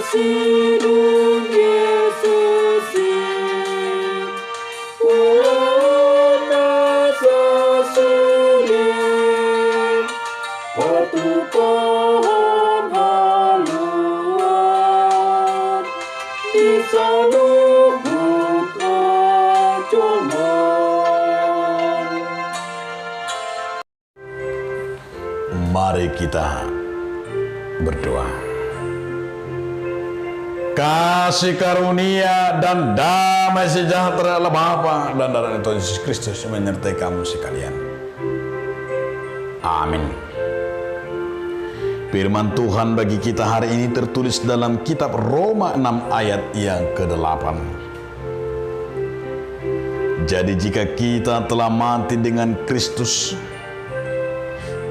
Sidung Yesus Wanasa sulit Batu pohon haluan Di salubut acuman. Mari kita berdoa. Kasih karunia dan damai sejahtera Allah Bapa dan darah Tuhan Yesus Kristus menyertai kamu sekalian. Amin. Firman Tuhan bagi kita hari ini tertulis dalam kitab Roma 6 ayat yang ke-8. Jadi jika kita telah mati dengan Kristus,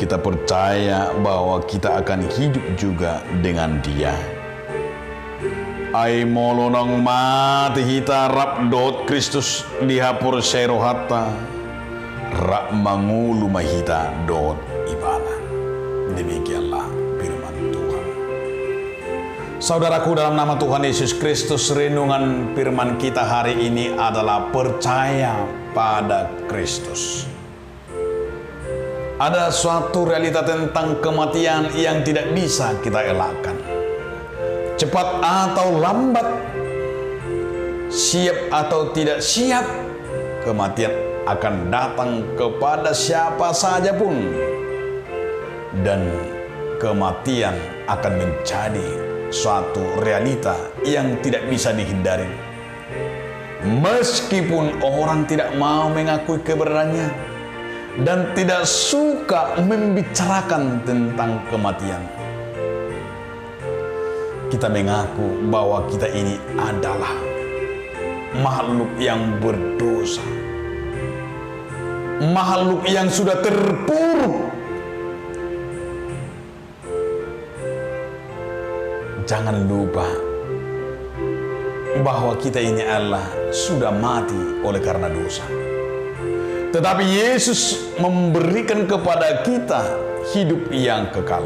kita percaya bahwa kita akan hidup juga dengan Dia. Ai molonang mati hita rap dot Kristus dihapur serohata rak mangulu mahita dot ibana. Demikianlah firman Tuhan. Saudaraku, dalam nama Tuhan Yesus Kristus, renungan firman kita hari ini adalah percaya pada Kristus. Ada suatu realita tentang kematian yang tidak bisa kita elakkan. Cepat atau lambat, siap atau tidak siap, kematian akan datang kepada siapa saja pun. Dan kematian akan menjadi suatu realita yang tidak bisa dihindari. Meskipun orang tidak mau mengakui keberadaannya dan tidak suka membicarakan tentang kematian, kita mengaku bahwa kita ini adalah makhluk yang berdosa, makhluk yang sudah terpuruk. Jangan lupa bahwa kita ini adalah sudah mati oleh karena dosa. Tetapi Yesus memberikan kepada kita hidup yang kekal.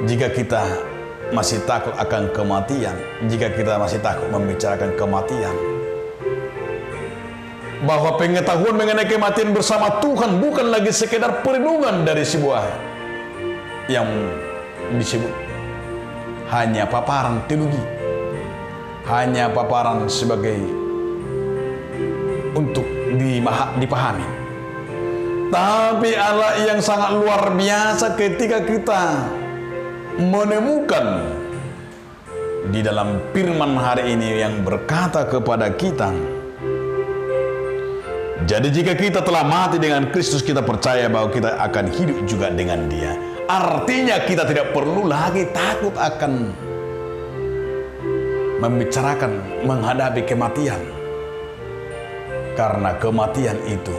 Jika kita masih takut akan kematian, jika kita masih takut membicarakan kematian, bahwa pengetahuan mengenai kematian bersama Tuhan bukan lagi sekedar perenungan dari sebuah yang disebut hanya paparan teologi, hanya paparan sebagai untuk dipahami. Tapi Allah yang sangat luar biasa ketika kita menemukan di dalam firman hari ini yang berkata kepada kita, jadi jika kita telah mati dengan Kristus, kita percaya bahwa kita akan hidup juga dengan Dia. Artinya kita tidak perlu lagi takut akan membicarakan menghadapi kematian, karena kematian itu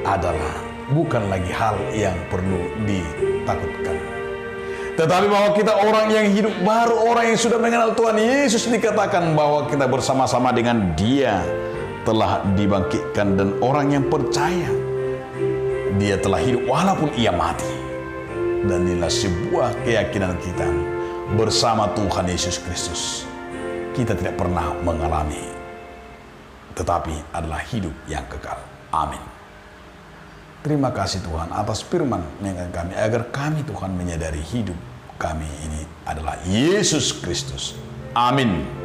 adalah bukan lagi hal yang perlu ditakutkan. Tetapi bahwa kita orang yang hidup baru, orang yang sudah mengenal Tuhan Yesus, dikatakan bahwa kita bersama-sama dengan Dia telah dibangkitkan, dan orang yang percaya Dia telah hidup walaupun ia mati. Dan inilah sebuah keyakinan kita bersama Tuhan Yesus Kristus. Kita tidak pernah mengalami, tetapi adalah hidup yang kekal. Amin. Terima kasih Tuhan atas firman mengingatkan kami agar kami Tuhan menyadari hidup kami ini adalah Yesus Kristus. Amin.